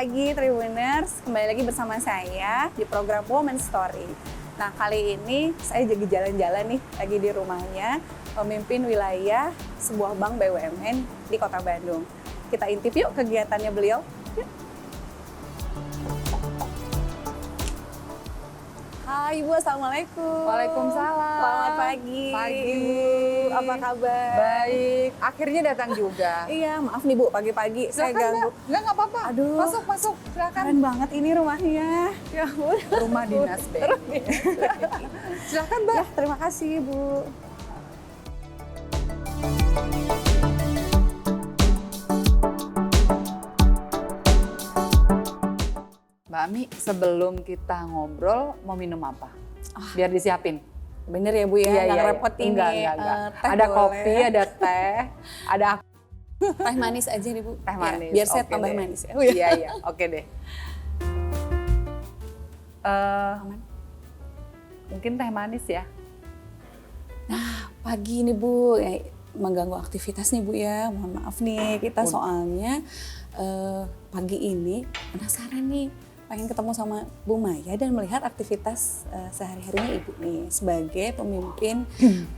pagi Tribuners, kembali lagi bersama saya di program Women Story. Nah kali ini saya lagi jalan-jalan nih, lagi di rumahnya pemimpin wilayah sebuah bank BUMN di Kota Bandung. Kita intip yuk kegiatannya beliau. Yuk. Hai Ibu, Assalamualaikum. Waalaikumsalam. Selamat pagi. Pagi. Apa kabar? Baik, akhirnya datang juga. Iya, maaf nih Bu, pagi-pagi saya ganggu. Nggak apa-apa. Aduh. Masuk, silakan. Keren banget ini rumahnya. Ya ampun. Rumah dinas, Be. Silakan, Mbak. Ya, terima kasih Bu. Mbak Ami, sebelum kita ngobrol, mau minum apa? Biar disiapin. Bener ya Bu ya, nggak repot ini. Enggak. Teh Ada boleh. kopi, ada teh, ada Teh manis aja nih Bu. teh manis. Ya, biar saya Oke tambah deh. manis ya. Iya, oke deh. Mungkin teh manis ya. Pagi nih Bu, ya, mengganggu aktivitas nih Bu ya. Mohon maaf nih, kita soalnya pagi ini penasaran nih. Pengen ketemu sama Bu Maya dan melihat aktivitas sehari-harinya Ibu nih sebagai pemimpin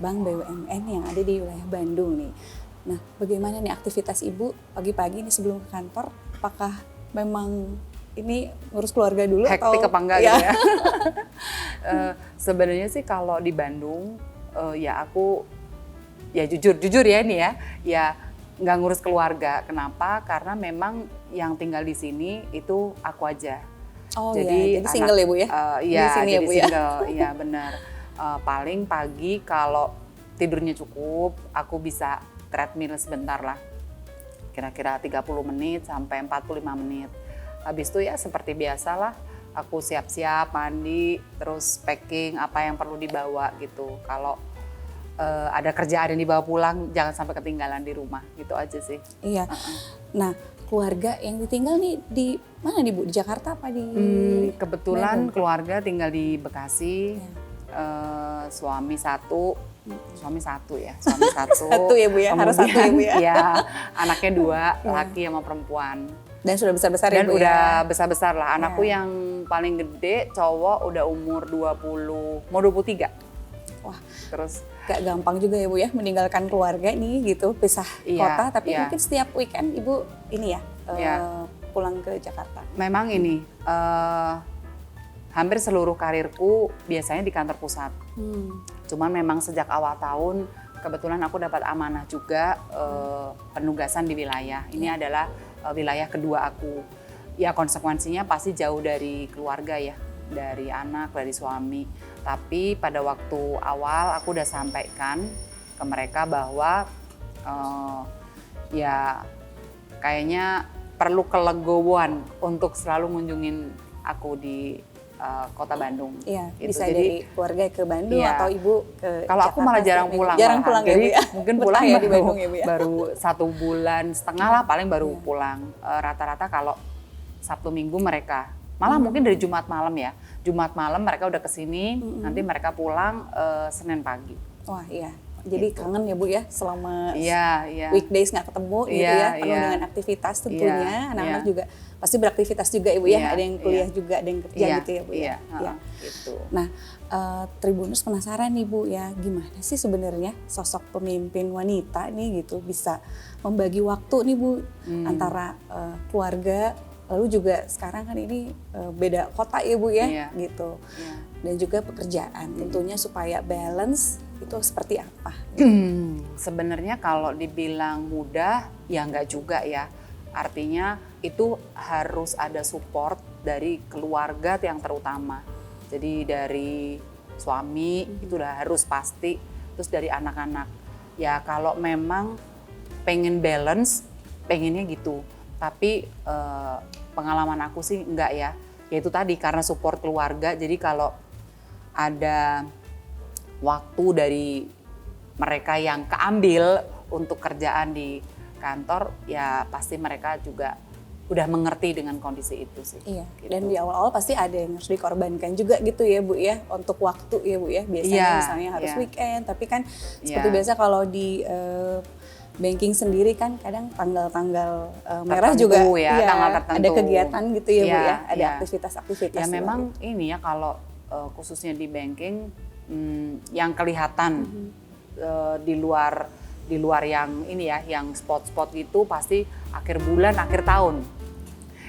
Bank BUMN yang ada di wilayah Bandung nih. Nah, bagaimana nih aktivitas Ibu pagi-pagi ini sebelum ke kantor? Apakah memang ini ngurus keluarga dulu Hektik atau apa enggak ya? gitu ya? Sebenarnya sih kalau di Bandung, ya aku ya jujur ya ini ya nggak ngurus keluarga. Kenapa? Karena memang yang tinggal di sini itu aku aja. Oh Jadi jadi single ya Bu ya? Iya, Di sini jadi ya, Bu, ya? single, iya benar. Paling pagi kalau tidurnya cukup, aku bisa treadmill sebentar lah. Kira-kira 30 menit sampai 45 menit. Habis itu ya seperti biasa lah, aku siap-siap, mandi, terus packing apa yang perlu dibawa gitu. Kalau ada kerjaan yang dibawa pulang, jangan sampai ketinggalan di rumah, gitu aja sih. Iya. Nah, keluarga yang ditinggal nih di mana nih Bu? Di Jakarta apa di? Kebetulan Bandung? keluarga tinggal di Bekasi, Ya. suami satu ya, suami satu. Satu ya Bu ya, harus satu ya Bu ya. Iya, anaknya 2, laki sama perempuan. Dan sudah besar-besar ya Dan Bu udah ya? besar-besar lah. Anakku Ya. yang paling gede cowok udah umur 20, mau 23. Wah, Terus gak gampang juga ya Bu ya meninggalkan keluarga nih gitu, pisah Iya, kota. Tapi iya. mungkin setiap weekend Ibu ini ya, Iya. pulang ke Jakarta. memang ini hampir seluruh karirku biasanya di kantor pusat. Cuman memang sejak awal tahun kebetulan aku dapat amanah juga penugasan di wilayah. Ini adalah wilayah kedua aku. Ya konsekuensinya pasti jauh dari keluarga ya, dari anak, dari suami. Tapi pada waktu awal aku udah sampaikan ke mereka bahwa ya kayaknya perlu kelegowoan untuk selalu ngunjungin aku di Kota Bandung. Iya, Gitu. bisa Jadi, dari keluarga ke Bandung iya. atau Ibu ke kalau aku malah Jakarta jarang setiap pulang. minggu. Jarang malahan. pulang ya Jadi Bu ya? mungkin Betah pulang ya di Bandung ya Bu ya? baru 1 bulan setengah lah paling baru pulang. Rata-rata kalau Sabtu Minggu mereka, malah mungkin dari Jumat malam ya. Jumat malam mereka udah kesini, nanti mereka pulang Senin pagi. Wah iya, jadi kangen ya Bu ya selama Iya. weekdays nggak ketemu gitu Iya, ya, penuh iya. dengan aktivitas tentunya. Iya, Anak-anak iya. juga pasti beraktivitas juga Ibu ya, Iya, ada yang kuliah iya. juga, ada yang kerja gitu ya Bu ya. Iya, Iya. gitu. Nah, Tribuners penasaran nih Bu ya, gimana sih sebenarnya sosok pemimpin wanita nih gitu bisa membagi waktu nih Bu antara keluarga, lalu juga sekarang kan ini beda kota ya Bu ya, Iya. gitu. Iya. Dan juga pekerjaan, tentunya supaya balance itu seperti apa? Sebenarnya kalau dibilang mudah, ya nggak juga ya. Artinya itu harus ada support dari keluarga yang terutama. Jadi dari suami itu udah harus pasti, terus dari anak-anak. Ya kalau memang pengen balance, pengennya gitu. Tapi pengalaman aku sih enggak ya. Yaitu tadi karena support keluarga, jadi kalau ada waktu dari mereka yang keambil untuk kerjaan di kantor, ya pasti mereka juga udah mengerti dengan kondisi itu sih. Iya, gitu. dan di awal-awal pasti ada yang harus dikorbankan juga gitu ya Bu ya, untuk waktu ya Bu ya. Biasanya Iya, misalnya harus iya. weekend, tapi kan seperti Iya. biasa kalau di banking sendiri kan kadang tanggal-tanggal merah Tertentu juga ya, iya, tanggal tertentu. ada kegiatan gitu ya Bu Iya, ya, ada iya. aktivitas-aktivitas. Ya di memang luar. ini ya kalau khususnya di banking yang kelihatan di luar yang ini ya, yang spot-spot gitu pasti akhir bulan, akhir tahun.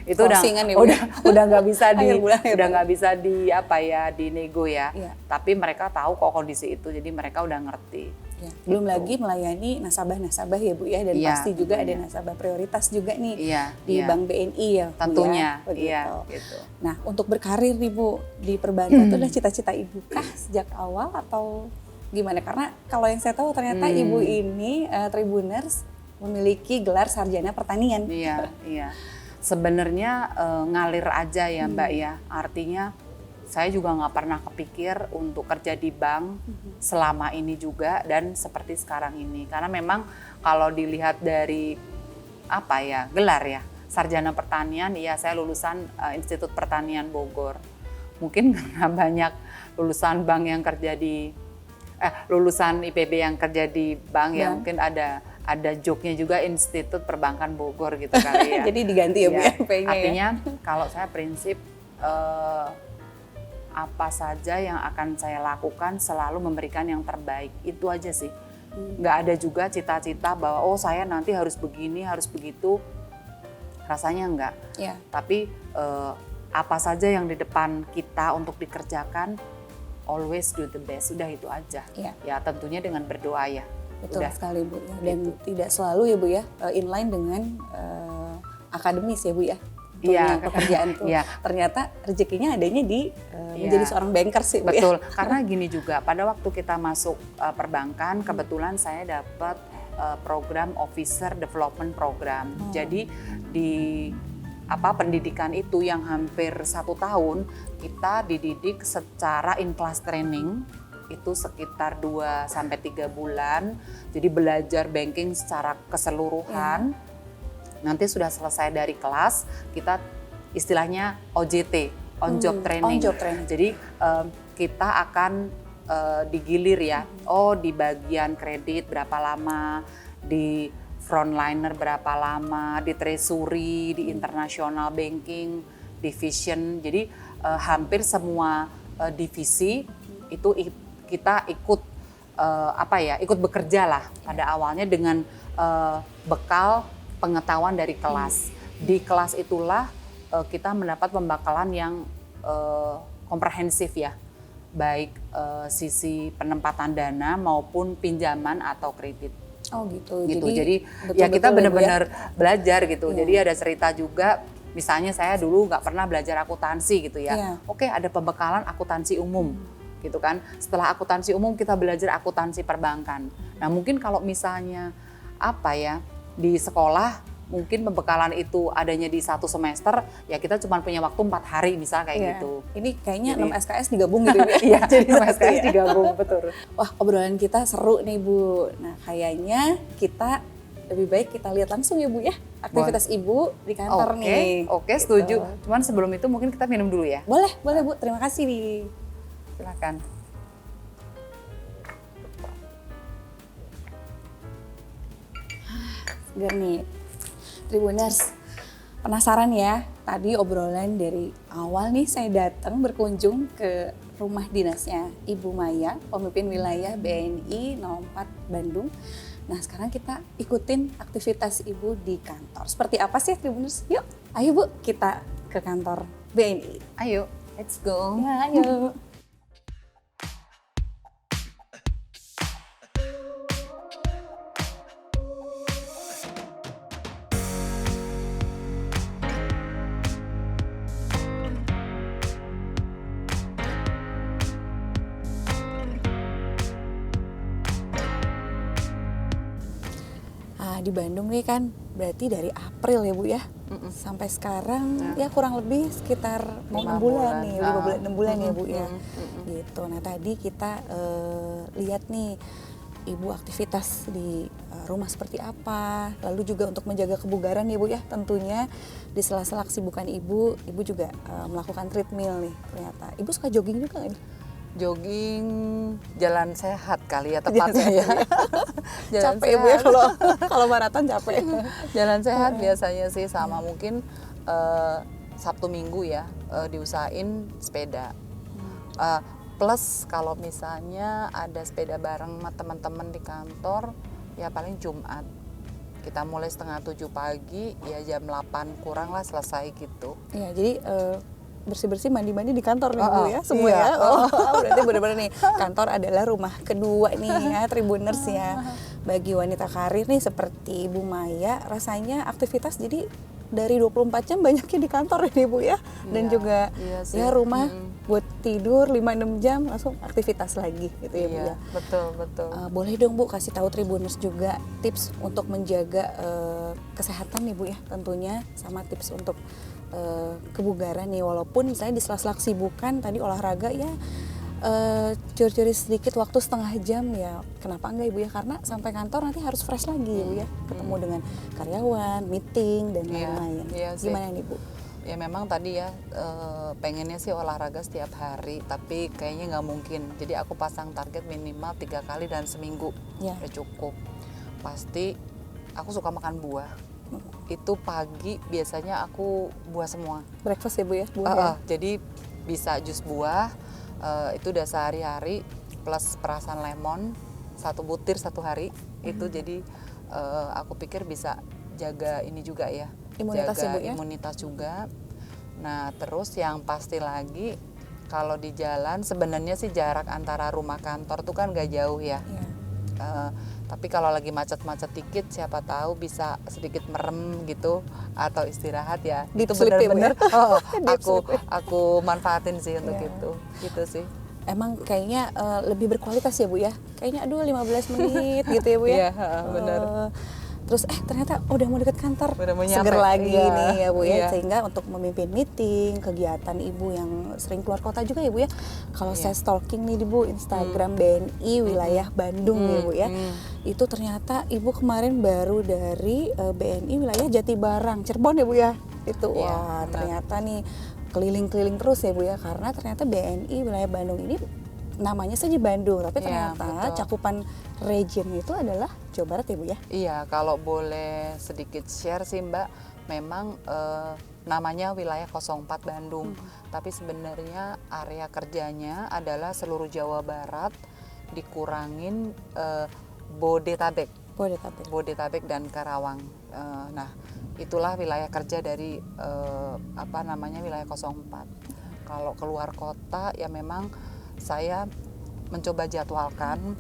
Itu Closingan ya, Bu, ya? udah nggak bisa Akhir bulan, akhir udah tahun. nggak bisa di apa ya, dinego ya. Iya. Tapi mereka tahu kok kondisi itu, jadi mereka udah ngerti. Ya, belum Gitu. lagi melayani nasabah-nasabah ya Bu ya, dan Iya, pasti juga ada tentunya. nasabah prioritas juga nih Iya, di iya. Bank BNI ya Bu, Tentunya, ya, begitu. iya gitu. Nah, untuk berkarir nih Bu di perbankan itu udah cita-cita Ibu kah sejak awal atau gimana? Karena kalau yang saya tahu ternyata Ibu ini Tribuners memiliki gelar sarjana pertanian. Iya, iya. Sebenarnya ngalir aja ya Mbak ya. Artinya saya juga nggak pernah kepikir untuk kerja di bank selama ini juga dan seperti sekarang ini. Karena memang kalau dilihat dari apa ya, gelar ya, sarjana pertanian, ya saya lulusan Institut Pertanian Bogor. Mungkin karena banyak lulusan bank yang kerja di lulusan IPB yang kerja di bank ya, mungkin ada joke-nya juga Institut Perbankan Bogor gitu kali ya. Jadi diganti ya Bu ya P-nya ya. Artinya kalau saya prinsip apa saja yang akan saya lakukan selalu memberikan yang terbaik, itu aja sih. Nggak ada juga cita-cita bahwa oh saya nanti harus begini, harus begitu, rasanya enggak. Ya. Tapi apa saja yang di depan kita untuk dikerjakan, always do the best, udah itu aja. Iya. Ya tentunya dengan berdoa ya. Betul Udah. sekali Bu ya. Dan tidak selalu ya Bu ya inline dengan akademis ya Bu ya. Iya, Pekerjaan tuh. iya. Ternyata rezekinya adanya di Iya. menjadi seorang banker sih Bu Betul, ya. karena gini juga pada waktu kita masuk perbankan, kebetulan saya dapat program Officer Development Program. Jadi di pendidikan itu yang hampir 1 tahun kita dididik secara in-class training itu sekitar 2-3 bulan. Jadi belajar banking secara keseluruhan. Nanti sudah selesai dari kelas, kita istilahnya OJT, on job training. on job training. Jadi kita akan digilir ya. Oh, di bagian kredit berapa lama, di frontliner berapa lama, di treasury, di international banking, division. Jadi hampir semua divisi itu kita ikut ikut bekerja lah pada awalnya dengan bekal pengetahuan dari kelas. Di kelas itulah kita mendapat pembekalan yang komprehensif ya, baik sisi penempatan dana maupun pinjaman atau kredit. Oh gitu. Jadi betul-betul ya kita Bu benar-benar belajar gitu. Iya. Jadi ada cerita juga, misalnya saya dulu nggak pernah belajar akuntansi gitu ya. Iya. Oke, ada pembekalan akuntansi umum gitu kan. Setelah akuntansi umum kita belajar akuntansi perbankan. Nah mungkin kalau misalnya di sekolah mungkin pembekalan itu adanya di 1 semester, ya kita cuma punya waktu 4 hari misal kayak Iya. gitu. Ini kayaknya Jadi- 6 SKS digabung gitu ya. Iya, Jadi sama satu SKS ya. digabung, betul. Wah, obrolan kita seru nih Bu. Nah, kayaknya kita lebih baik kita lihat langsung ya Bu ya aktivitas Ibu di kantor nih. Oke, Gitu. setuju. Cuman sebelum itu mungkin kita minum dulu ya. Boleh Bu. Terima kasih nih. Silakan. Segar nih. Tribuners, penasaran ya? Tadi obrolan dari awal nih saya datang berkunjung ke rumah dinasnya Ibu Maya, pemimpin wilayah BNI 04 Bandung. Nah sekarang kita ikutin aktivitas Ibu di kantor. Seperti apa sih Tribuners? Yuk, ayo Bu kita ke kantor BNI. Ayo, let's go. Ya, ayo. Di Bandung nih kan berarti dari April ya Bu ya sampai sekarang ya kurang lebih sekitar mau 6 5 bulan bulan. nih 5 bulan 6 bulan ya Bu ya gitu. Nah tadi kita lihat nih Ibu aktivitas di rumah seperti apa, lalu juga untuk menjaga kebugaran ya Bu ya tentunya di sela-sela kesibukan Ibu juga melakukan treadmill nih ternyata. Ibu suka jogging juga nggak nih? Jogging, jalan sehat kali ya tepatnya ya. Jalan Capek Ibu ya sehat. kalau maraton capek. Jalan sehat biasanya sih, sama mungkin Sabtu Minggu ya diusahain sepeda. Plus kalau misalnya ada sepeda bareng sama teman-teman di kantor, ya paling Jumat. Kita mulai 6:30 pagi, ya jam 8 kurang lah selesai gitu. Ya, jadi bersih-bersih mandi-mandi di kantor nih Bu ya, semua iya. ya. Oh, berarti benar-benar nih kantor adalah rumah kedua nih ya Tribuners ya. Bagi wanita karir nih seperti Bu Maya, rasanya aktivitas jadi dari 24 jam banyaknya di kantor ini Bu ya. Dan Iya, juga iya sih. ya rumah buat tidur 5-6 jam langsung aktivitas lagi gitu ya Bu Iya, ya. betul. Boleh dong Bu kasih tahu Tribuners juga tips untuk menjaga kesehatan nih Bu ya tentunya, sama tips untuk kebugaran nih, walaupun misalnya di sela-sela kesibukan tadi olahraga ya curi-curi sedikit waktu setengah jam ya, kenapa enggak Ibu ya, karena sampai kantor nanti harus fresh lagi ya Bu ya, ketemu dengan karyawan, meeting dan lain-lain. Iya sih. Gimana nih Bu? Ya memang tadi ya pengennya sih olahraga setiap hari, tapi kayaknya nggak mungkin. Jadi aku pasang target minimal 3 kali dalam seminggu, Ya. udah cukup. Pasti aku suka makan buah. Itu pagi biasanya aku buah semua. Breakfast ya Bu ya? Buah ya? Jadi bisa jus buah, itu udah sehari-hari, plus perasan lemon 1 butir 1 hari. Itu jadi aku pikir bisa jaga ini juga ya, Imunitas ya, jaga Bu ya? imunitas juga. Nah terus yang pasti lagi, kalau di jalan sebenarnya sih jarak antara rumah kantor tuh kan gak jauh ya. Iya. Tapi kalau lagi macet-macet dikit, siapa tahu bisa sedikit merem gitu atau istirahat ya. Deep Itu sleep ya, Bu ya? benar-benar Deep sleep ya. aku manfaatin sih untuk Iya. itu. Gitu sih. Emang kayaknya lebih berkualitas ya Bu ya? Kayaknya aduh 15 menit gitu ya Bu ya? Iya, benar. Terus ternyata udah mau deket kantor, Udah mau seger nyampe. lagi Iya, nih ya Bu ya. iya. Sehingga untuk memimpin meeting, kegiatan Ibu yang sering keluar kota juga ya Bu ya. Kalau Iya. saya stalking nih di Bu Instagram BNI wilayah Bandung ya Bu ya. Itu ternyata Ibu kemarin baru dari BNI wilayah Jatibarang, Cirebon ya Bu ya. Itu Iya, wah benar. ternyata nih keliling-keliling terus ya Bu ya, karena ternyata BNI wilayah Bandung ini namanya saja Bandung, tapi Iya, ternyata betul. cakupan region itu adalah Jawa Barat ya Bu ya. Iya, kalau boleh sedikit share sih Mbak, memang namanya wilayah 04 Bandung, tapi sebenarnya area kerjanya adalah seluruh Jawa Barat dikurangin Bodetabek. Bodetabek dan Karawang. Nah, itulah wilayah kerja dari wilayah 04. Kalau keluar kota ya memang saya mencoba jadwalkan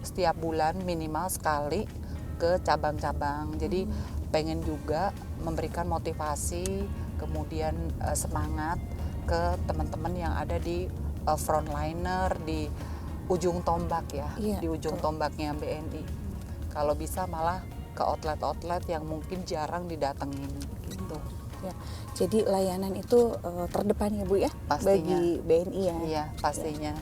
setiap bulan minimal sekali ke cabang-cabang. Jadi pengen juga memberikan motivasi, kemudian semangat ke teman-teman yang ada di frontliner, di ujung tombak ya, Iya, di ujung tombaknya BNI. Kalau bisa malah ke outlet-outlet yang mungkin jarang didatengin gitu. Ya, jadi layanan itu terdepan ya Bu ya, Pastinya. bagi BNI ya. Iya, pastinya.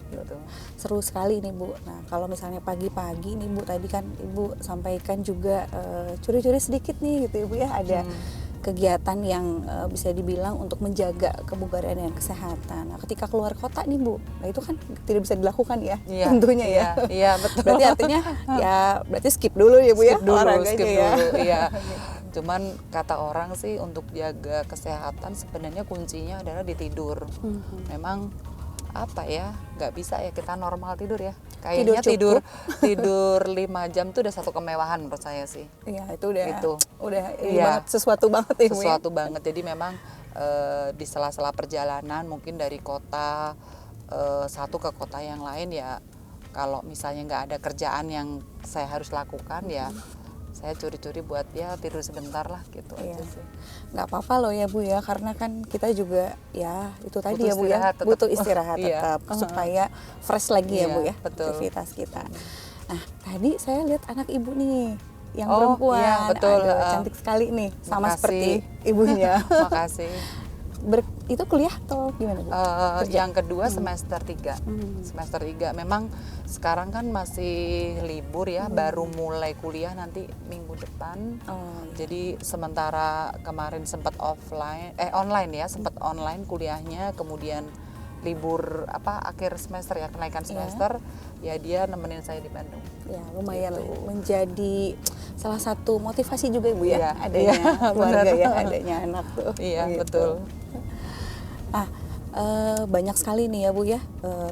Gitu. Seru sekali nih Bu. Nah kalau misalnya pagi-pagi nih Bu, tadi kan Ibu sampaikan juga curi-curi sedikit nih gitu ya Bu ya, ada kegiatan yang bisa dibilang untuk menjaga kebugaran dan kesehatan. Nah ketika keluar kota nih Bu, nah itu kan tidak bisa dilakukan ya, Iya, tentunya ya. Iya, betul. Berarti artinya ya berarti skip dulu ya Bu ya, Skip dulu, olahraganya skip ya. dulu, iya. Cuman kata orang sih untuk jaga kesehatan sebenarnya kuncinya adalah di tidur. Memang apa ya, nggak bisa ya kita normal tidur ya. Kayaknya Tidur tidur 5 jam tuh udah satu kemewahan menurut saya sih. Iya itu udah Gitu. ini Iya. banget, sesuatu banget ya Bu ya. Sesuatu banget. Jadi memang di sela-sela perjalanan mungkin dari kota satu ke kota yang lain ya, kalau misalnya nggak ada kerjaan yang saya harus lakukan ya saya curi-curi buat ya tidur sebentar lah gitu Iya. aja sih. Nggak apa-apa loh ya Bu ya, karena kan kita juga ya itu tadi Butuh ya Bu ya, istirahat tetap. butuh istirahat Iya. tetap supaya fresh lagi ya Iya, Bu ya betul. aktivitas kita. Nah tadi saya lihat anak Ibu nih yang Oh, perempuan, iya, betul. aduh, cantik sekali nih, sama Makasih. seperti ibunya. Makasih. Itu kuliah atau gimana Bu? Kerja? Yang kedua semester 3. Semester 3 memang sekarang kan masih libur ya, baru mulai kuliah nanti minggu depan. Oh, Jadi sementara kemarin sempat online ya, sempat online kuliahnya, kemudian libur akhir semester ya, kenaikan semester, ya dia nemenin saya di Bandung. Ya lumayan Gitu. menjadi salah satu motivasi juga Ibu ya, Iya, adanya iya, keluarga benar. ya, adanya anak tuh. Iya, Gitu. betul. Ah, banyak sekali nih ya Bu ya,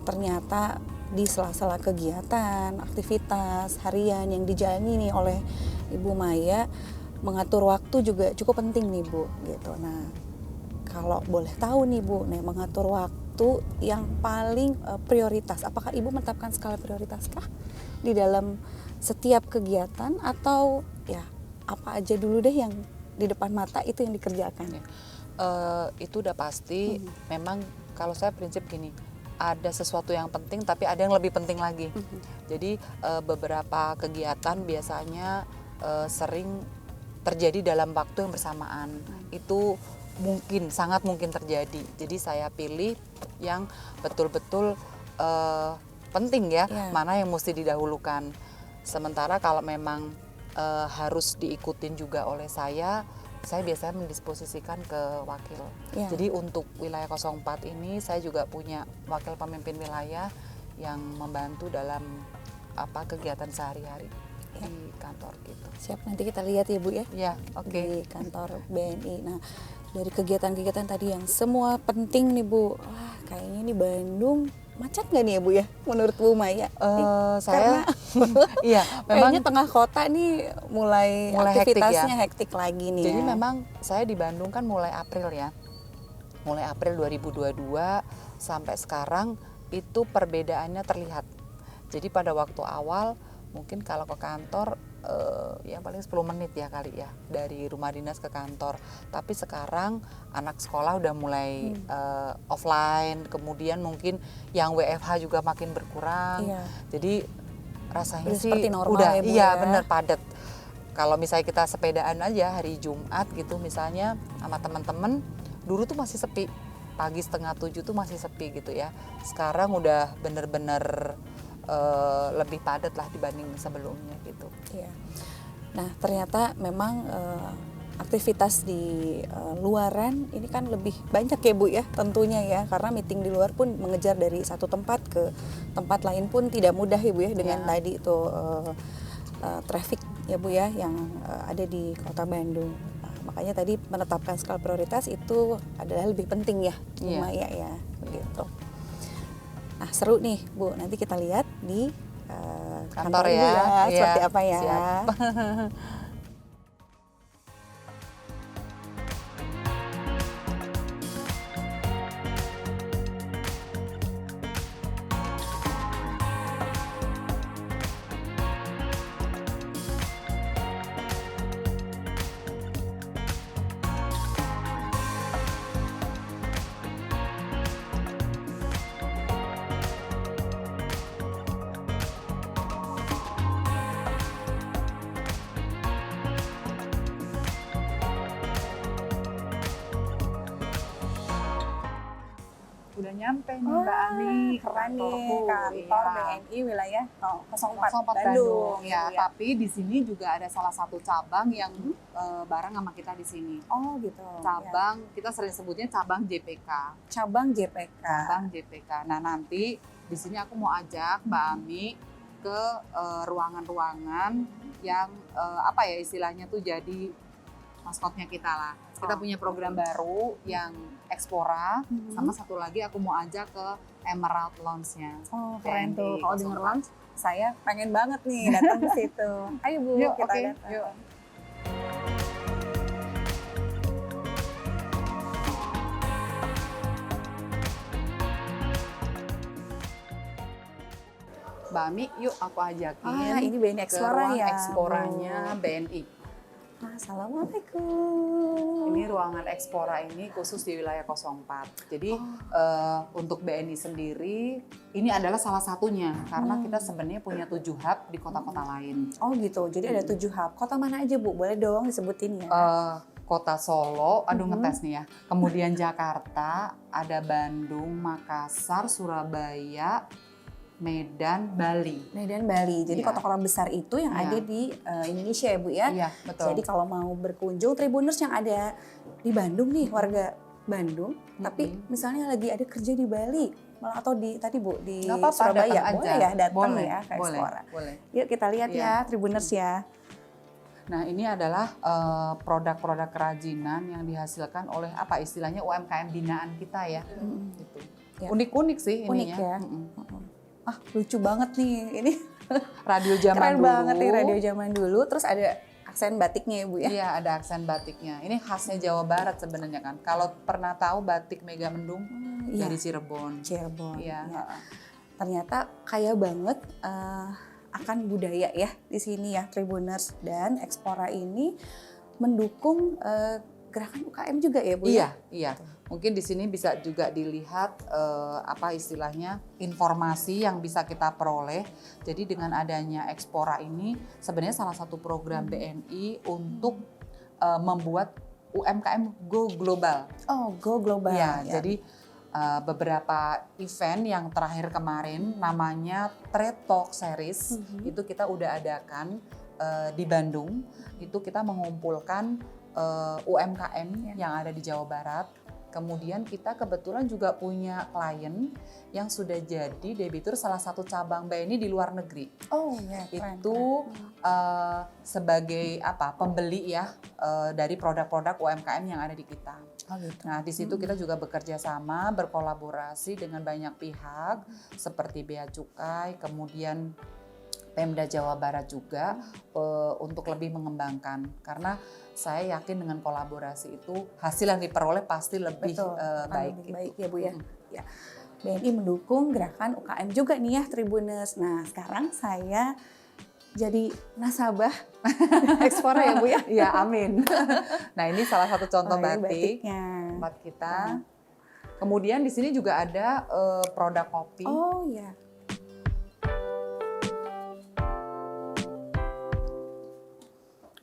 ternyata di sela-sela kegiatan, aktivitas harian yang dijalani nih oleh Ibu Maya, mengatur waktu juga cukup penting nih Bu, gitu. Nah, kalau boleh tahu nih Bu, nih mengatur waktu yang paling prioritas, apakah Ibu menetapkan skala prioritaskah di dalam setiap kegiatan atau ya apa aja dulu deh yang di depan mata itu yang dikerjakan? Itu udah pasti. Memang kalau saya prinsip gini, ada sesuatu yang penting tapi ada yang lebih penting lagi. Jadi beberapa kegiatan biasanya sering terjadi dalam waktu yang bersamaan. Itu sangat mungkin terjadi. Jadi saya pilih yang betul-betul penting ya, mana yang mesti didahulukan. Sementara kalau memang harus diikutin juga oleh saya biasanya mendisposisikan ke wakil. Jadi untuk wilayah 04 ini saya juga punya wakil pemimpin wilayah yang membantu dalam kegiatan sehari-hari di kantor gitu. Siap, nanti kita lihat ya Bu ya. Ya, oke. Di kantor BNI. Nah, dari kegiatan-kegiatan tadi yang semua penting nih Bu. Wah, kayaknya nih Bandung macet nggak nih ya Bu ya, menurut Bu Maya? Saya, iya, kayaknya memang tengah kota nih mulai aktivitasnya hektik lagi nih. Jadi memang saya di Bandung kan mulai April ya, mulai April 2022 sampai sekarang itu perbedaannya terlihat. Jadi pada waktu awal mungkin kalau ke kantor yang paling 10 menit ya kali ya dari rumah dinas ke kantor. Tapi sekarang anak sekolah udah mulai offline, kemudian mungkin yang WFH juga makin berkurang. Jadi rasanya udah sih seperti normal udah ya, Bu, iya ya? bener padat. Kalau misalnya kita sepedaan aja hari Jumat gitu misalnya sama teman-teman, dulu tuh masih sepi. Pagi 6:30 tuh masih sepi gitu ya. Sekarang udah bener-bener lebih padat lah dibanding sebelumnya gitu. Iya. Nah, ternyata memang aktivitas di luaran ini kan lebih banyak ya Bu ya tentunya ya, karena meeting di luar pun mengejar dari satu tempat ke tempat lain pun tidak mudah ya Bu ya dengan tadi itu traffic ya Bu ya yang ada di Kota Bandung. Nah, makanya tadi menetapkan skala prioritas itu adalah lebih penting ya Bu Maya ya, begitu. Nah, seru nih Bu, nanti kita lihat di kantor ya, seperti apa ya. Siap. Udah nyampe nih Mbak Ani, keren nih kantor BNI wilayah 04 Bandung. ya. Ya, tapi di sini juga ada salah satu cabang yang bareng sama kita di sini. Oh gitu. Cabang, kita sering sebutnya cabang JPK. Cabang JPK. Cabang JPK. Nah, nanti di sini aku mau ajak Mbak Ami ke ruangan-ruangan yang istilahnya tuh jadi maskotnya kita lah. Kita punya program baru yang Explora, sama satu lagi aku mau ajak ke Emerald Lounge-nya. Oh, keren tuh. Kalau denger lounge, saya pengen banget nih datang ke situ. Ayo Bu, kita datang. Yuk. Mbak Ami, yuk aku ajakin ini BNI Explora ke ruang ya. Exploranya BNI. Assalamualaikum. Ini ruangan Explora ini khusus di wilayah 04. Jadi untuk BNI sendiri ini adalah salah satunya karena kita sebenarnya punya 7 hub di kota-kota lain. Oh gitu. Jadi ada 7 hub. Kota mana aja Bu? Boleh dong disebutin ya. Kota Solo, ngetes nih ya. Kemudian Jakarta, ada Bandung, Makassar, Surabaya, Medan, Bali. Jadi kota-kota besar itu yang ada di Indonesia ya Bu ya. Iya, betul. Jadi kalau mau berkunjung Tribuners yang ada di Bandung nih warga Bandung, tapi misalnya lagi ada kerja di Bali, malah atau di tadi Bu di Nggak apa-apa, Surabaya, datang boleh aja. ya datang Boleh, ya ke boleh, Explora. boleh. Yuk kita lihat Iya. ya Tribuners ya. Nah, ini adalah produk-produk kerajinan yang dihasilkan oleh apa istilahnya UMKM binaan kita ya. Gitu. Ya. Unik-unik sih Unik ininya. ya. Ah lucu banget nih ini. Radio zaman Keren dulu. banget nih radio zaman dulu. Terus ada aksen batiknya ya Bu ya. Iya, ada aksen batiknya. Ini khasnya Jawa Barat sebenarnya kan. Kalau pernah tahu batik Megamendung Iya. dari Cirebon. Cirebon. Iya. Ya. Ternyata kaya banget akan budaya ya di sini ya Tribuners, dan Explora ini mendukung gerakan UKM juga ya Bu Iya, ya. iya. Mungkin di sini bisa juga dilihat apa istilahnya informasi yang bisa kita peroleh. Jadi dengan adanya Explora ini sebenarnya salah satu program BNI untuk membuat UMKM go global. Oh, go global. Ya, ya. jadi beberapa event yang terakhir kemarin namanya Trade Talk Series itu kita udah adakan di Bandung. Itu kita mengumpulkan UMKM yang ada di Jawa Barat. Kemudian kita kebetulan juga punya klien yang sudah jadi debitur salah satu cabang BNI di luar negeri. Oh ya, keren, Itu sebagai apa pembeli ya dari produk-produk UMKM yang ada di kita. Oh gitu. Nah di situ kita juga bekerja sama, berkolaborasi dengan banyak pihak seperti Bea Cukai, kemudian Pemda Jawa Barat juga untuk lebih mengembangkan, karena saya yakin dengan kolaborasi itu hasil yang diperoleh pasti lebih Betul, baik. lebih baik ya Bu ya. Ya. BNI mendukung gerakan UKM juga nih ya Tribuners. Nah sekarang saya jadi nasabah Explora ya Bu ya. Iya, amin. Nah ini salah satu contoh Oh, ini batik batiknya. tempat kita. Kemudian di sini juga ada produk kopi. Oh ya.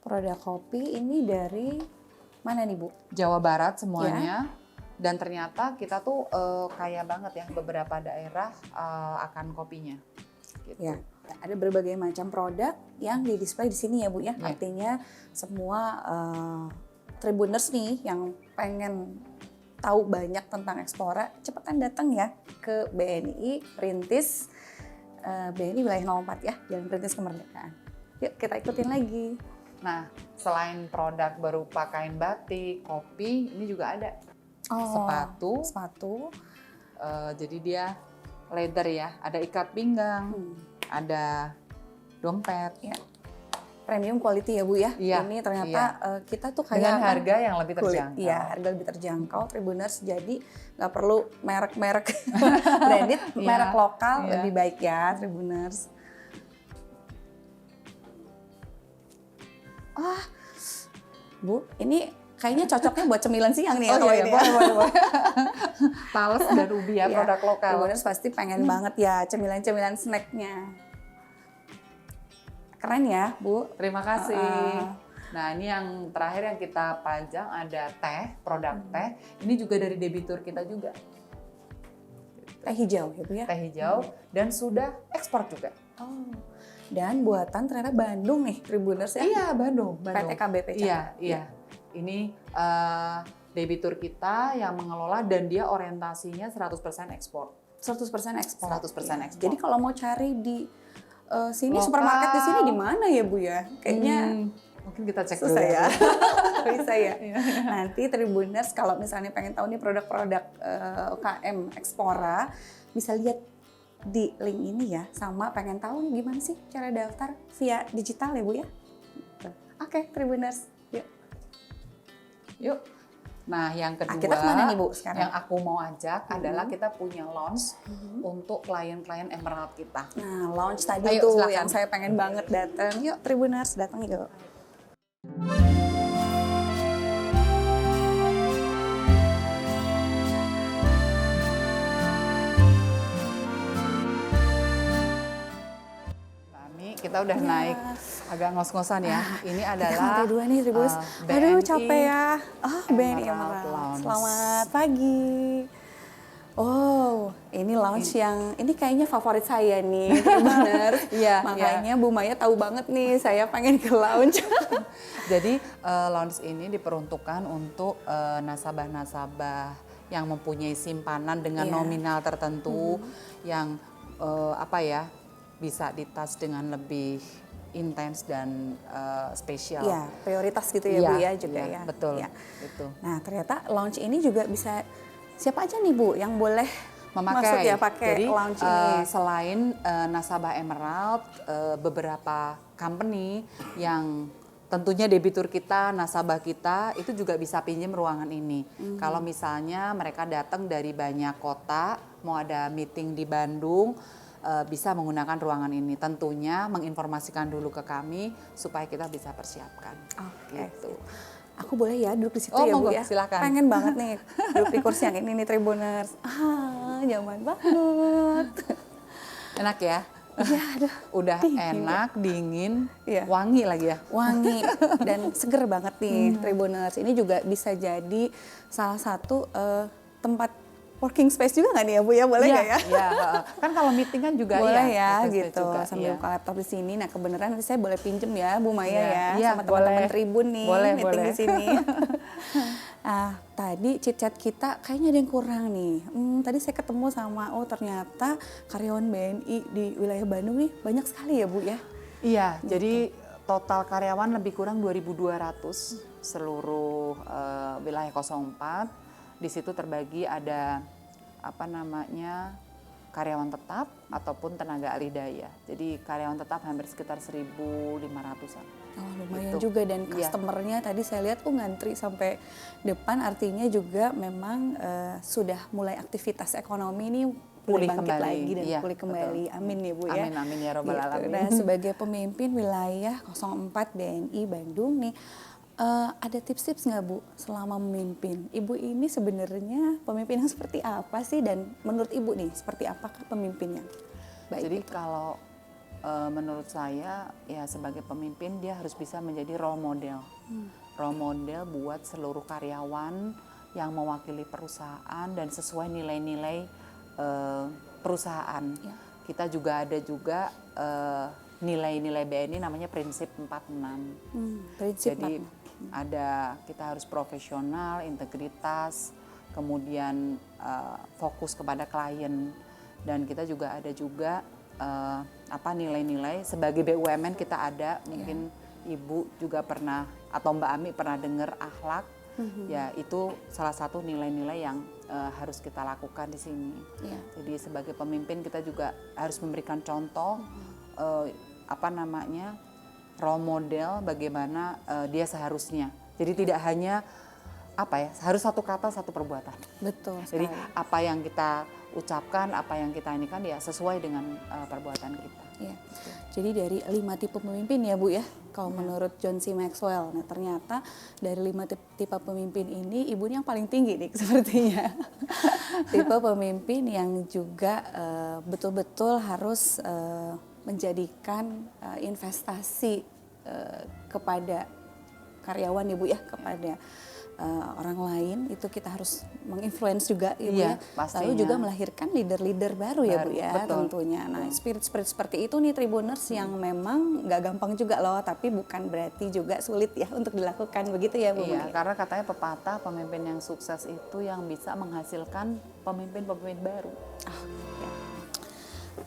Produk kopi ini dari mana nih Bu? Jawa Barat semuanya. Dan ternyata kita tuh kaya banget ya, beberapa daerah akan kopinya. Gitu. Ya, ada berbagai macam produk yang di-display di sini ya Bu ya. Ya. Artinya semua Tribuners nih yang pengen tahu banyak tentang Explora, cepetan datang ya ke BNI Perintis, BNI Wilayah 04 ya, Jalan Perintis Kemerdekaan. Yuk kita ikutin lagi. Nah, selain produk berupa kain batik, kopi, ini juga ada sepatu. Jadi dia leather ya, ada ikat pinggang, ada dompet. Ya. Premium quality ya Bu ya. Iya, Ini ternyata kita tuh kayak dengan harga yang lebih terjangkau. Iya, harga lebih terjangkau Tribuners. Jadi nggak perlu merek-merek branded, merek lokal lebih baik ya Tribuners. Ah, Bu, ini kayaknya cocoknya buat cemilan siang nih ya. Oh kalau iya, ini boleh. Tales dan ubi ya, Iya, produk lokal. Tribuners pasti pengen banget ya cemilan-cemilan snacknya. Keren ya, Bu. Terima kasih. Nah, ini yang terakhir yang kita pajang ada teh, produk teh. Ini juga dari debitur kita juga. Teh hijau ya Bu ya. Teh hijau dan sudah ekspor juga. Oh. Dan buatan ternyata Bandung nih Tribuners ya. Iya, Bandung. PT KBP Cakra. Iya. Ini debitur kita yang mengelola dan dia orientasinya 100% ekspor. 100% ekspor. 100% ekspor. Jadi kalau mau cari di sini Lokal. supermarket di sini di mana ya Bu ya? Kayaknya mungkin kita cek dulu susah ya. ya. Bisa ya. Nanti Tribuners kalau misalnya pengen tahu nih produk-produk UKM Explora bisa lihat di link ini ya. Sama pengen tahu nih gimana sih cara daftar via digital ya Bu ya. Oke, Tribuners. Yuk. Yuk. Nah, yang kedua kita kemana nih Bu sekarang? yang aku mau ajak adalah kita punya launch untuk klien-klien Emerald kita. Nah, launch tadi Ayo, tuh silakan. yang saya pengen banget datang. Yuk Tribuners, datang yuk. Nah, ini kita udah naik agak ngos-ngosan ya. Ini Kita adalah lantai 2 nih Tribuners. Aduh BNI capek ya. BNI Emerald Emerald. Lounge. Selamat pagi. Oh, ini lounge yang ini kayaknya favorit saya nih, benar. Iya, Makanya Bu Maya tahu banget nih, saya pengen ke lounge. Jadi lounge ini diperuntukkan untuk nasabah-nasabah yang mempunyai simpanan dengan Iya. nominal tertentu yang apa ya, bisa ditas dengan lebih intens dan spesial. Iya, prioritas gitu ya Bu ya juga ya. Betul. Iya. Itu. Nah, ternyata lounge ini juga bisa siapa aja nih Bu yang boleh Memakai. masuk ya pakai Jadi lounge ini? selain nasabah Emerald, beberapa company yang tentunya debitur kita, nasabah kita itu juga bisa pinjam ruangan ini. Kalau misalnya mereka datang dari banyak kota, mau ada meeting di Bandung, bisa menggunakan ruangan ini. Tentunya menginformasikan dulu ke kami supaya kita bisa persiapkan. Oke. Gitu. Aku boleh ya duduk di situ Oh, ya Bu monggo, ya? silakan. Pengen banget nih duduk di kursi yang ini nih Tribuners. Nyaman banget. Enak ya? Iya, aduh. Udah Dingin, enak, dingin, Iya. wangi lagi ya. Wangi dan seger banget nih Tribuners. Ini juga bisa jadi salah satu tempat working space juga nggak nih ya Bu ya? Boleh nggak ya? Iya, kan kalau meeting kan juga Boleh iya, ya workspace gitu juga, sambil iya. buka laptop di sini. Nah kebenaran nanti saya boleh pinjem ya Bu Maya Iya, ya iya, sama teman-teman boleh. Tribun nih Boleh, meeting boleh. di sini. Tadi chit-chat kita kayaknya ada yang kurang nih. Tadi saya ketemu sama ternyata karyawan BNI di wilayah Bandung nih banyak sekali ya Bu ya. Iya, jadi total karyawan lebih kurang 2.200 seluruh wilayah 04. Di situ terbagi ada apa namanya karyawan tetap ataupun tenaga alih daya. Jadi karyawan tetap hampir sekitar 1.500-an. Oh lumayan Gitu. juga dan Iya. customernya tadi saya lihat ngantri sampai depan artinya juga memang sudah mulai aktivitas ekonomi ini Pulih bangkit kembali, lagi dan iya, pulih kembali. betul. Amin ya Bu ya. Amin, amin ya robbal Gitu. alamin. Nah sebagai pemimpin wilayah 04 BNI Bandung nih ada tips-tips nggak Bu selama memimpin? Ibu ini sebenarnya pemimpin yang seperti apa sih dan menurut Ibu nih seperti apakah pemimpin yang baik? Jadi kalau menurut saya ya sebagai pemimpin dia harus bisa menjadi role model. Role model buat seluruh karyawan yang mewakili perusahaan dan sesuai nilai-nilai perusahaan. Ya. Kita juga ada juga nilai-nilai BNI namanya prinsip 46. Prinsip Jadi apa? ada kita harus profesional, integritas, kemudian fokus kepada klien, dan kita juga ada juga apa nilai-nilai sebagai BUMN kita ada mungkin Ibu juga pernah atau Mbak Ami pernah dengar akhlak, ya itu salah satu nilai-nilai yang harus kita lakukan di sini. Ya. Jadi sebagai pemimpin kita juga harus memberikan contoh apa namanya role model bagaimana dia seharusnya. Jadi tidak hanya apa ya harus satu kata satu perbuatan. Betul Jadi sekali. apa yang kita ucapkan, apa yang kita ini kan ya sesuai dengan perbuatan kita. Ya. Jadi dari 5 tipe pemimpin ya Bu ya, kalau menurut John C. Maxwell. Nah ternyata dari 5 tipe pemimpin ini Ibu ini yang paling tinggi nih sepertinya. Tipe pemimpin yang juga betul-betul harus menjadikan investasi kepada karyawan Ibu ya, kepada orang lain itu kita harus menginfluence juga Ibu Iya, ya. pastinya. Lalu juga melahirkan leader-leader baru ya Bu ya Betul. tentunya. Nah spirit-spirit seperti itu nih Tribuners yang memang nggak gampang juga loh, tapi bukan berarti juga sulit ya untuk dilakukan begitu ya Bu. Iya, Maya? karena katanya pepatah pemimpin yang sukses itu yang bisa menghasilkan pemimpin-pemimpin baru.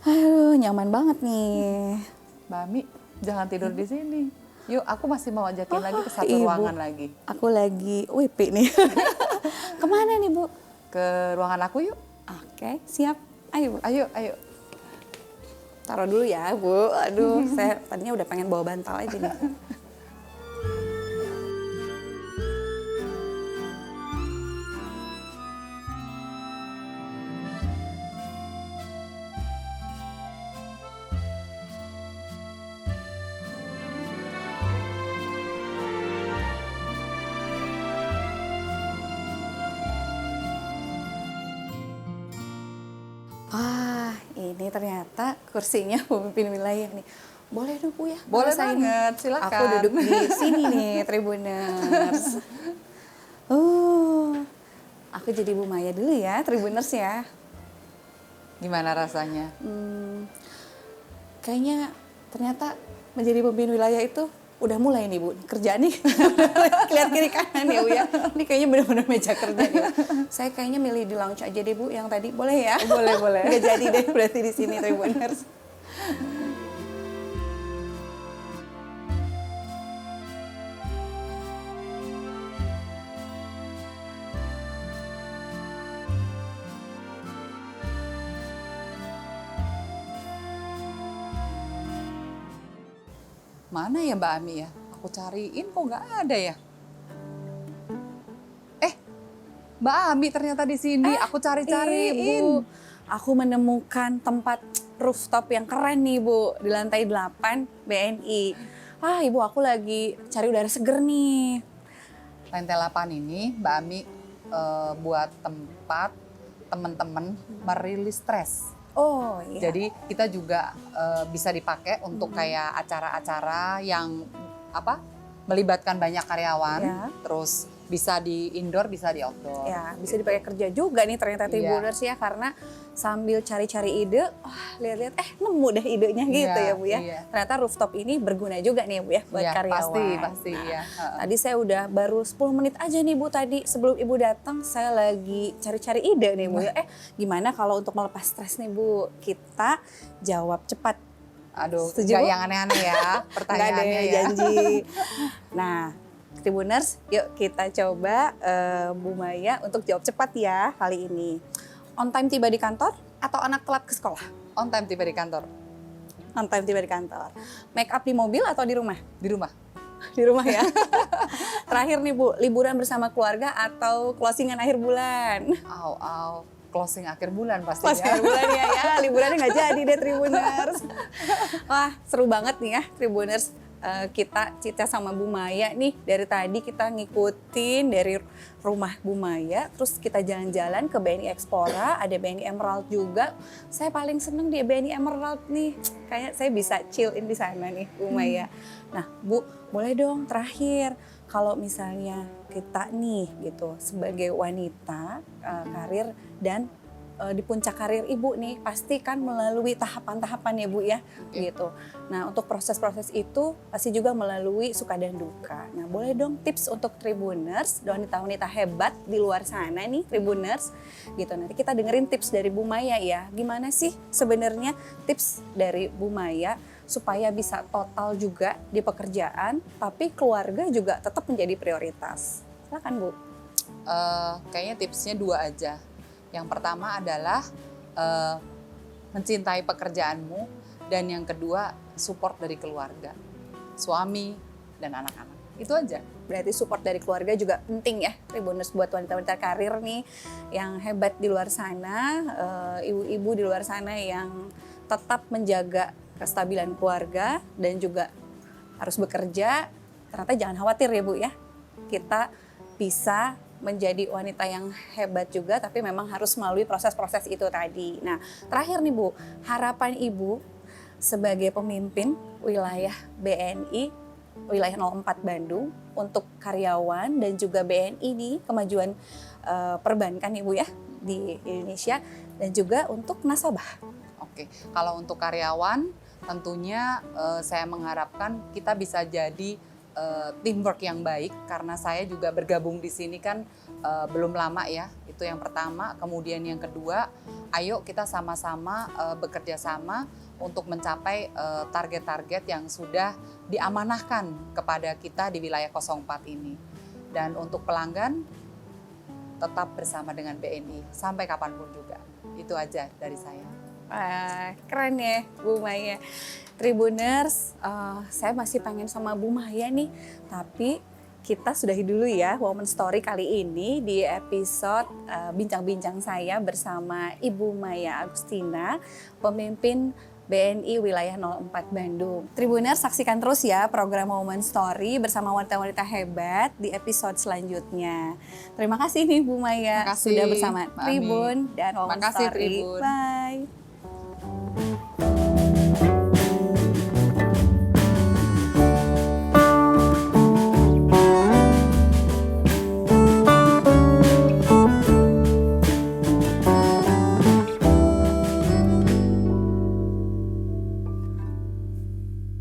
Aduh nyaman banget nih. Mbak Ami, jangan tidur di sini. Yuk, aku masih mau ajakin lagi ke satu Ibu. ruangan lagi. Aku lagi WP nih. Kemana nih Bu? Ke ruangan aku yuk. Oke siap. Ayo Bu. Ayo, ayo. Taruh dulu ya Bu. Aduh saya tadinya udah pengen bawa bantal aja nih. Wah, ini ternyata kursinya pemimpin wilayah nih. Boleh dong Bu ya? Boleh ngerasain. banget, silakan. Aku duduk di sini nih, Tribuners. Aku jadi Bu Maya dulu ya, Tribuners ya. Gimana rasanya? Kayaknya ternyata menjadi pemimpin wilayah itu udah mulai nih Bu, kerjaan nih. Lihat kiri kanan ya Bu ya. Ini kayaknya benar-benar meja kerja nih Bu. Saya kayaknya milih di lounge aja deh Bu yang tadi, boleh ya? Boleh. Nggak jadi deh berarti di sini Tribuners. Mana ya Mbak Ami ya? Aku cariin kok nggak ada ya. Mbak Ami ternyata di sini. Aku cari-cariin. Bu, aku menemukan tempat rooftop yang keren nih Bu, di lantai 8 BNI. Ibu aku lagi cari udara seger nih. Lantai 8 ini Mbak Ami buat tempat teman-teman merilis stres. Oh iya. Jadi kita juga bisa dipakai untuk kayak acara-acara yang melibatkan banyak karyawan, Ya. terus bisa di indoor, bisa di outdoor. Ya, bisa dipakai kerja juga nih ternyata Tribuners ya, karena sambil cari-cari ide, lihat-lihat nemu deh idenya gitu ya Bu ya. Iya. Ternyata rooftop ini berguna juga nih Bu ya buat Iya, karyawan. pasti ya. Tadi saya udah baru 10 menit aja nih Bu tadi sebelum Ibu datang saya lagi cari-cari ide nih Bu ya. Gimana kalau untuk melepas stres nih Bu, kita jawab cepat. Aduh, Setuju, nggak Bu? yang aneh-aneh ya pertanyaannya Nggak deh, ya. janji. Nah, Tribuners, yuk kita coba Bu Maya untuk jawab cepat ya kali ini. On time tiba di kantor atau anak telat ke sekolah? On time tiba di kantor, On time tiba di kantor. Make up di mobil atau di rumah? di rumah. Di rumah ya. Terakhir nih Bu, liburan bersama keluarga atau closingan akhir bulan? Closing akhir bulan Closing pastinya. akhir bulan ya, liburannya nggak jadi deh Tribuners. Wah seru banget nih ya Tribuners. Kita cerita sama Bu Maya nih, dari tadi kita ngikutin dari rumah Bu Maya, terus kita jalan-jalan ke BNI Expora, ada BNI Emerald juga. Saya paling seneng di BNI Emerald nih, kayak saya bisa chill in di sana nih Bu Maya. Nah Bu, boleh dong terakhir, kalau misalnya kita nih gitu sebagai wanita karir dan di puncak karir Ibu nih pasti kan melalui tahapan-tahapan ya Bu ya gitu. Nah untuk proses-proses itu pasti juga melalui suka dan duka. Nah boleh dong tips untuk Tribuners, wanita-wanita hebat di luar sana nih Tribuners gitu. Nanti kita dengerin tips dari Bu Maya ya. Gimana sih sebenarnya tips dari Bu Maya supaya bisa total juga di pekerjaan tapi keluarga juga tetap menjadi prioritas. Silakan Bu. Kayaknya tipsnya 2 aja. Yang pertama adalah mencintai pekerjaanmu, dan yang kedua support dari keluarga, suami dan anak-anak. Itu aja. Berarti support dari keluarga juga penting ya Tribuners buat wanita-wanita karir nih yang hebat di luar sana, ibu-ibu di luar sana yang tetap menjaga kestabilan keluarga dan juga harus bekerja. Ternyata jangan khawatir ya Bu ya, kita bisa menjadi wanita yang hebat juga, tapi memang harus melalui proses-proses itu tadi. Nah, terakhir nih Bu, harapan Ibu sebagai pemimpin wilayah BNI, wilayah 04 Bandung, untuk karyawan dan juga BNI nih, kemajuan perbankan Ibu ya di Indonesia, dan juga untuk nasabah. Oke, kalau untuk karyawan tentunya saya mengharapkan kita bisa jadi teamwork yang baik, karena saya juga bergabung di sini kan belum lama ya, itu yang pertama. Kemudian yang kedua, ayo kita sama-sama bekerja sama untuk mencapai target-target yang sudah diamanahkan kepada kita di wilayah 04 ini. Dan untuk pelanggan, tetap bersama dengan BNI sampai kapanpun juga. Itu aja dari saya. Keren ya Bu Maya. Tribuners, saya masih pengen sama Bu Maya nih, tapi kita sudahi dulu ya Woman Story kali ini di episode bincang-bincang saya bersama Ibu Maya Agustina, pemimpin BNI Wilayah 04 Bandung. Tribuners, saksikan terus ya program Woman Story bersama wanita-wanita hebat di episode selanjutnya. Terima kasih nih Bu Maya Makasih, sudah bersama Mbak Ami. Tribun dan Woman Makasih, Story. Tribun. Bye.